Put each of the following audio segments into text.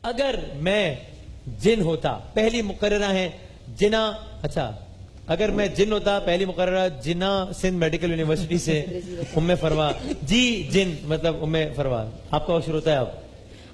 अगर मैं जिन होता, पहली मुकर्ररा है जिना, अच्छा अगर मैं जिन होता पहली मुकर्ररा जिना सिंध मेडिकल यूनिवर्सिटी से उम्मे फरवा जी जिन मतलब उम्मे फरवा। आपका वक्त शुरू होता है अब।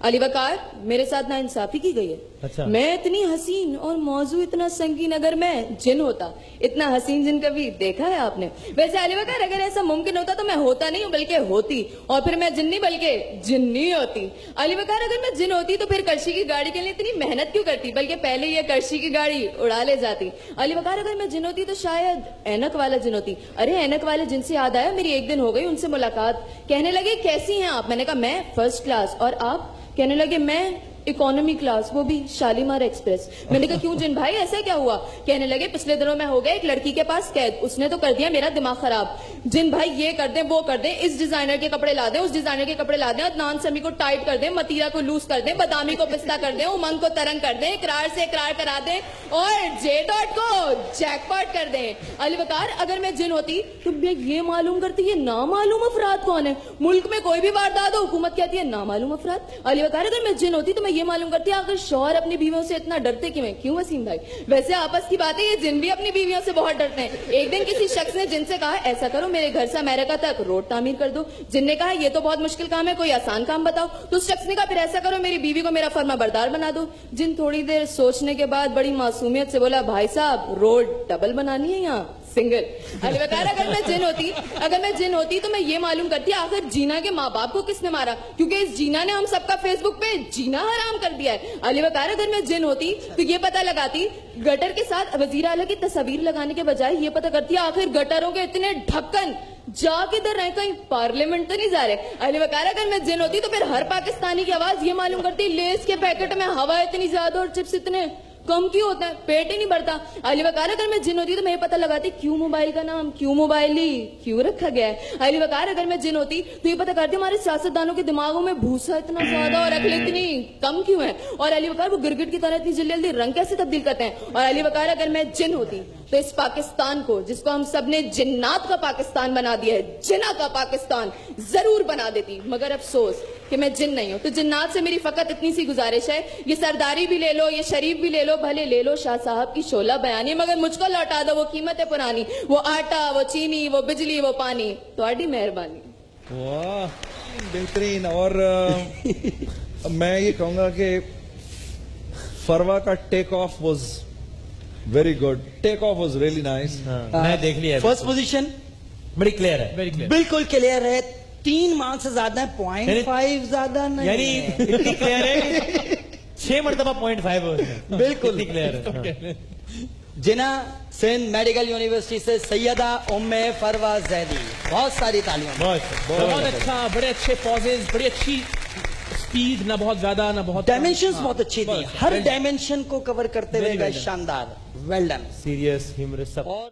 अली वकार, मेरे साथ ना इंसाफी की गई है। अच्छा। मैं इतनी हसीन और मौजू इतना संगीन, अगर मैं जिन होता, इतना हसीन जिन कभी देखा है आपने? वैसे अली वकार, अगर ऐसा मुमकिन होता तो मैं होता नहीं हूँ बल्कि होती, और फिर मैं जिन्नी बल्कि जिन्नी होती। अली वकार, अगर मैं जिन होती तो फिर करशी की गाड़ी के लिए इतनी मेहनत क्यों करती, बल्कि पहले ये करशी की गाड़ी उड़ा ले जाती। अली वकार, अगर मैं जिन होती तो शायद ऐनक वाला जिन होती। अरे ऐनक वाले जिन से याद आया, मेरी एक दिन हो गई उनसे मुलाकात। कहने लगे कैसी हैं आप? मैंने कहा मैं फर्स्ट क्लास। और आप? कहने लगे मैं इकोनॉमी क्लास, वो भी शालीमार एक्सप्रेस। मैंने कहा क्यों जिन भाई, ऐसा क्या हुआ? कहने लगे पिछले दिनों में हो गया एक लड़की के पास कैद, उसने तो कर दिया मेरा दिमाग खराब। जिन भाई ये कर दे वो कर दे, इस डिजाइनर के कपड़े ला दे, उस डिजाइनर के कपड़े ला दे, अदनान समी को टाइट कर दे, मतीरा को लूज कर दे, बदामी को पिस्ता कर दे, उमंग को तरंग कर दे, इकरार से इकरार करा दे और जे डॉट को जैकपॉट कर दे। अली वकार, अगर मैं जिन होती तो मैं ये मालूम करती ये नामालूम अफराद कौन है। मुल्क में कोई भी वारदात हो हुकूमत कहती है नामालूम अफराद। अली वकार, अगर मैं जिन होती तो मैं ये मालूम करती आखिर शौहर अपनी बीवियों से इतना डरते क्यों हैं? क्यों वसीम भाई? वैसे आपस की बात है, ये जिन भी अपनी बीवियों से बहुत डरते हैं। एक दिन किसी शख्स ने जिन से कहा ऐसा करो मेरे घर से अमेरिका तक रोड तामीर कर दो। जिन ने कहा ये तो बहुत मुश्किल काम है, कोई आसान काम बताओ। तो उस शख्स ने कहा फिर ऐसा करो मेरी बीवी को मेरा फर्मा बरदार बना दो। जिन थोड़ी देर सोचने के बाद बड़ी मासूमियत से बोला भाई साहब रोड डबल बनानी है यहाँ सिंगल। अली वकार, अगर मैं जिन होती तो मैं ये मालूम करती आखिर जीना के माँ बाप को किसने मारा, क्योंकि इस जीना ने हम सबका फेसबुक पे जीना हराम कर दिया है। अली वकार, अगर मैं जिन होती तो ये पता लगाती गटर के साथ वजीर आला की तस्वीर लगाने के बजाय ये पता करती आखिर गटरों के इतने ढक्कन जा किधर रहे, कहीं पार्लियामेंट तो नहीं जा रहे। अली वकार, अगर मैं जिन होती तो फिर हर पाकिस्तानी की आवाज ये मालूम करती लेस के पैकेट में हवा इतनी ज्यादा और चिप्स इतने कम क्यों होता है, पेट ही नहीं भरता। अली वकार, अगर मैं जिन होती तो मैं ये पता लगाती क्यों मोबाइल का नाम क्यों मोबाइल ही क्यों रखा गया है। अली वकार, अगर मैं जिन होती तो ये पता करती हमारे सियासतदानों के दिमागों में भूसा इतना ज्यादा और अकल इतनी कम क्यों है। और अली वकार, वो गिरगिट की तरह इतनी जल्दी जल्दी रंग कैसे तब्दील करते हैं। और अली वकार, अगर मैं जिन होती तो इस पाकिस्तान को जिसको हम सब ने जिन्नात का पाकिस्तान बना दिया है, जिना का पाकिस्तान जरूर बना देती। मगर अफसोस कि मैं जिन नहीं हूं। तो जिन्नात से मेरी फकत इतनी सी गुजारिश है, ये सरदारी भी ले लो, ये शरीफ भी ले लो, भले ले लो शाह साहब की शोला बयानी, मगर मुझको लौटा दो वो कीमतें पुरानी, वो आटा, वो चीनी, वो बिजली, वो पानी। तो मेहरबानी। वाह बेहतरीन। और मैं ये कहूंगा कि फरवा का take off was very good, take off was really nice. मैं देख लिया। फर्स्ट पोजीशन बड़ी क्लियर है, वेरी क्लियर, बिल्कुल क्लियर है। 3 मार्क्स से ज्यादा है, 0.5 ज्यादा नहीं, यानी इतनी क्लियर है 6 मरतबा 0.5 है, बिल्कुल क्लियर है। जिना सिंध मेडिकल यूनिवर्सिटी से सैयदा उम्मे फरवा जैदी, बहुत सारी तालियां। बहुत अच्छा, बड़े अच्छे पॉजेज, बड़ी अच्छी स्पीड, ना बहुत ज्यादा ना बहुत डायमेंशंस बहुत अच्छी थी, हर डायमेंशन को कवर करते हुए शानदार, वेल डन, सीरियस ह्यूमरस सब।